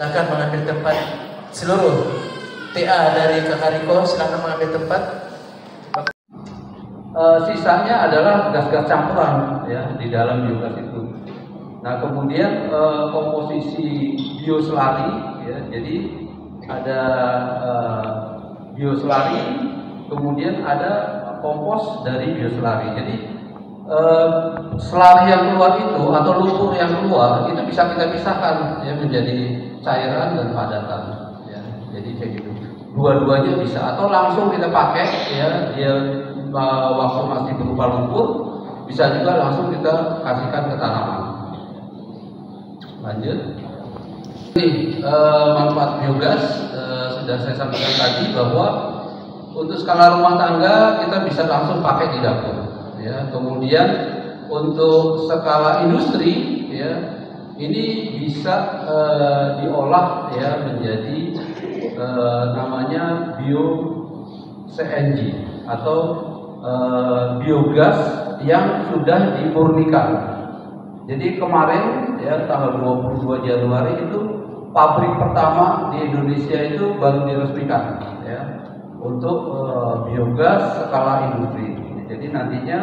Silakan mengambil tempat. Seluruh TA dari Kakak Riko silakan mengambil tempat. Sisanya adalah gas-gas campuran ya di dalam biogas itu. Nah kemudian komposisi bioselari ya, jadi ada bioselari, kemudian ada kompos dari bioselari. Jadi selari yang keluar itu atau lumpur yang keluar itu bisa kita pisahkan ya menjadi cairan dan padatan ya. Jadi kayak gitu. Dua-duanya bisa atau langsung kita pakai ya dia waktu masih berupa lumpur, bisa juga langsung kita kasihkan ke tanaman. Lanjut. Ini manfaat biogas sudah saya sampaikan tadi bahwa untuk skala rumah tangga kita bisa langsung pakai di dapur. Ya, kemudian untuk skala industri, ya, ini bisa diolah ya menjadi namanya bio CNG atau biogas yang sudah dimurnikan. Jadi kemarin ya tanggal 22 Januari itu pabrik pertama di Indonesia itu baru diresmikan ya untuk biogas skala industri. Jadi nantinya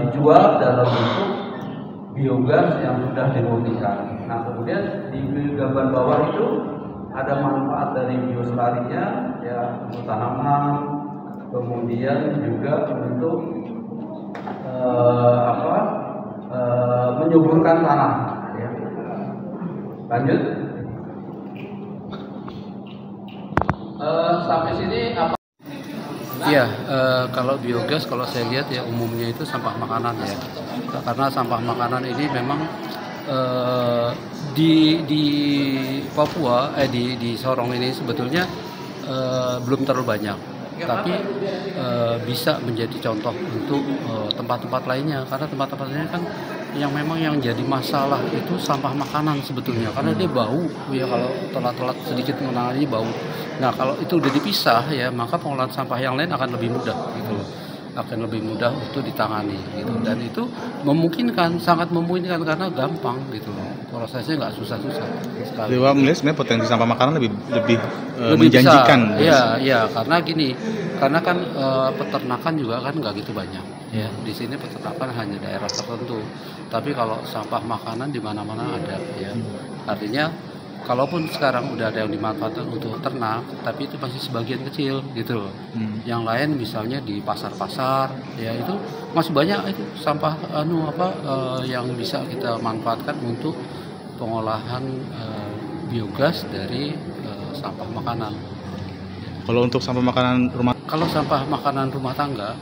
dijual dalam bentuk biogas yang sudah dimurnikan. Nah kemudian di gambar bawah itu ada manfaat dari bioselarinya ya untuk tanaman. Kemudian juga untuk menyuburkan tanah. Ya. Lanjut. Sampai sini apa? Iya, kalau biogas kalau saya lihat ya umumnya itu sampah makanan ya. Karena sampah makanan ini memang di Papua di Sorong ini sebetulnya belum terlalu banyak. Tapi bisa menjadi contoh untuk tempat-tempat lainnya karena tempat-tempat lainnya kan yang memang yang jadi masalah itu sampah makanan sebetulnya karena dia bau ya kalau telat-telat sedikit mengenai bau. Nah kalau itu udah dipisah ya maka pengolahan sampah yang lain akan lebih mudah gitu loh, akan lebih mudah untuk ditangani gitu dan itu memungkinkan sangat memungkinkan karena gampang gitu loh, prosesnya nggak susah-susah sekali. Dewa melihat sebenarnya potensi sampah makanan lebih menjanjikan. Iya karena gini, karena kan peternakan juga kan nggak gitu banyak ya di sini peternakan hanya daerah tertentu, tapi kalau sampah makanan di mana-mana ada ya artinya kalaupun sekarang udah ada yang dimanfaatkan untuk ternak, tapi itu masih sebagian kecil gitu loh. Yang lain misalnya di pasar-pasar, ya itu masih banyak itu sampah yang bisa kita manfaatkan untuk pengolahan biogas dari sampah makanan. Kalau untuk sampah makanan rumah tangga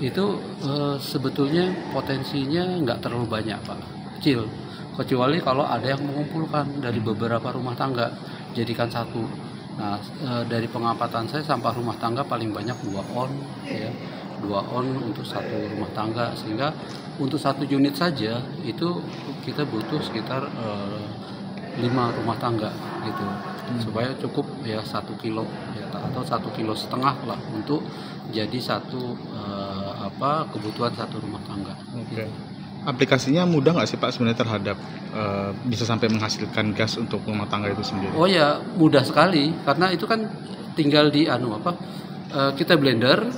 itu sebetulnya potensinya nggak terlalu banyak Pak, kecil. Kecuali kalau ada yang mengumpulkan dari beberapa rumah tangga jadikan satu. Nah dari pengamatan saya sampah rumah tangga paling banyak 2 on ya, 2 on untuk satu rumah tangga sehingga untuk satu unit saja itu kita butuh sekitar 5 rumah tangga gitu supaya cukup ya 1 kilo ya, atau 1,5 kilo lah untuk jadi satu kebutuhan satu rumah tangga. Okay. Aplikasinya mudah nggak sih Pak sebenarnya terhadap bisa sampai menghasilkan gas untuk rumah tangga itu sendiri? Oh ya mudah sekali karena itu kan tinggal di kita blender,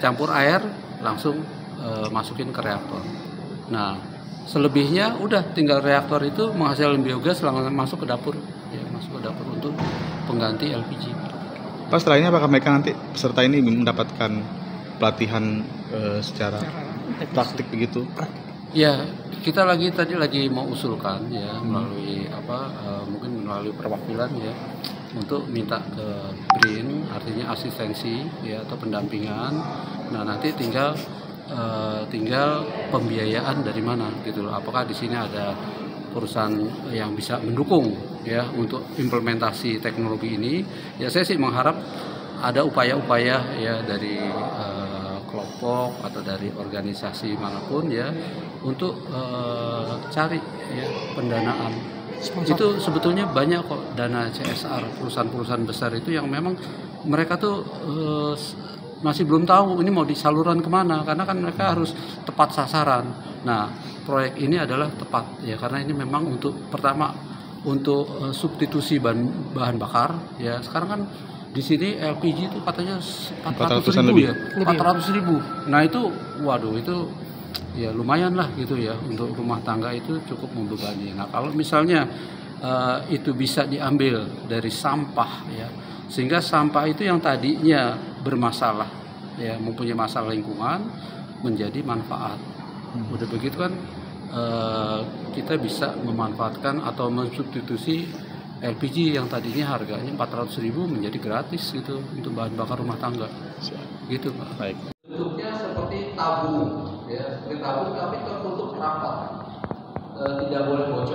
campur air, langsung masukin ke reaktor. Nah selebihnya udah tinggal reaktor itu menghasilkan biogas langsung masuk ke dapur, ya, masuk ke dapur untuk pengganti LPG. Pas setelah ini apakah mereka nanti peserta ini mendapatkan pelatihan secara praktik begitu? Ya, kita tadi lagi mau usulkan ya melalui mungkin melalui perwakilan ya untuk minta ke BRIN artinya asistensi ya atau pendampingan. Nah, nanti tinggal pembiayaan dari mana gitu loh. Apakah di sini ada perusahaan yang bisa mendukung ya untuk implementasi teknologi ini? Ya saya sih mengharap ada upaya-upaya ya dari kelompok atau dari organisasi manapun ya untuk cari ya pendanaan. Itu sebetulnya banyak kok dana CSR perusahaan-perusahaan besar itu yang memang mereka tuh masih belum tahu ini mau disaluran kemana karena kan mereka harus tepat sasaran. Nah proyek ini adalah tepat ya karena ini memang untuk pertama untuk substitusi bahan bakar ya. Sekarang kan di sini LPG itu katanya 400.000 ya, 400.000. Nah itu, waduh itu ya lumayan lah gitu ya untuk rumah tangga, itu cukup membebani. Nah kalau misalnya itu bisa diambil dari sampah ya, sehingga sampah itu yang tadinya bermasalah ya, mempunyai masalah lingkungan menjadi manfaat. Udah begitu kan kita bisa memanfaatkan atau mensubstitusi LPG yang tadinya harganya 400.000 menjadi gratis gitu untuk bahan bakar rumah tangga. Gitu Pak. Baik. Bentuknya seperti tabung, ya, seperti tabung tapi tertutup rapat, tidak boleh bocor.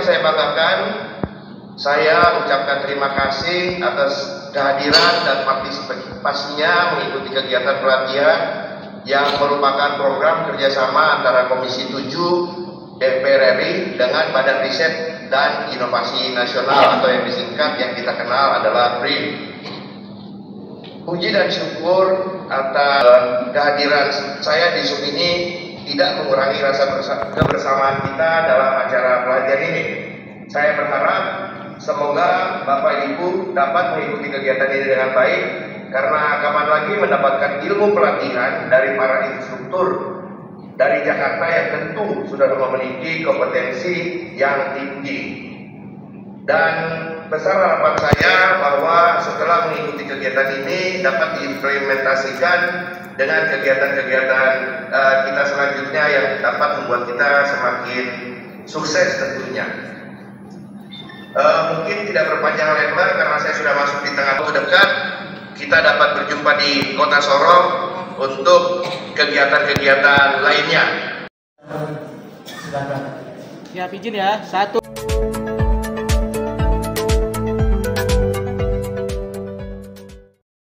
Saya banggakan, saya ucapkan terima kasih atas kehadiran dan partisipasinya mengikuti kegiatan pelatihan yang merupakan program kerjasama antara Komisi 7 DPR RI dengan Badan Riset dan Inovasi Nasional atau yang disingkat yang kita kenal adalah BRIN. Puji dan syukur atas kehadiran saya di SUB ini tidak mengurangi rasa kebersamaan kita dalam acara pelatihan ini. Saya berharap semoga Bapak Ibu dapat mengikuti kegiatan ini dengan baik, karena kapan lagi mendapatkan ilmu pelatihan dari para instruktur dari Jakarta yang tentu sudah memiliki kompetensi yang tinggi. Dan besar harapan saya bahwa setelah mengikuti kegiatan ini dapat diimplementasikan dengan kegiatan-kegiatan kita selanjutnya yang dapat membuat kita semakin sukses tentunya. Mungkin tidak berpanjang lebar karena saya sudah masuk di tengah waktu dekat. Kita dapat berjumpa di Kota Sorong untuk kegiatan-kegiatan lainnya. Silakan. Siap izin ya. 1